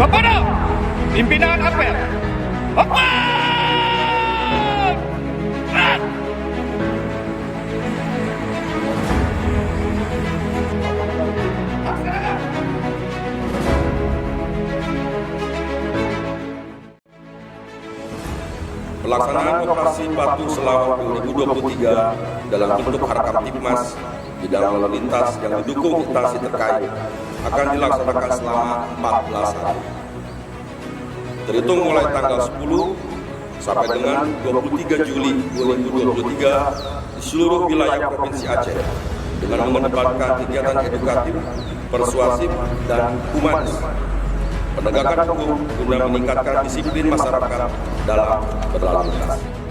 kepada pimpinan apel. Apel! Pelaksanaan operasi Patuh Selawat 2023 dalam bentuk Harkam Tipmas bidang lalu lintas yang didukung instansi terkait akan dilaksanakan selama 14 hari. Terhitung mulai tanggal 10 sampai dengan 23 Juli 2023 di seluruh wilayah Provinsi Aceh dengan mengedepankan kegiatan edukatif, persuasif, dan humanis, penegakan hukum guna meningkatkan disiplin masyarakat dalam berlalu lintas.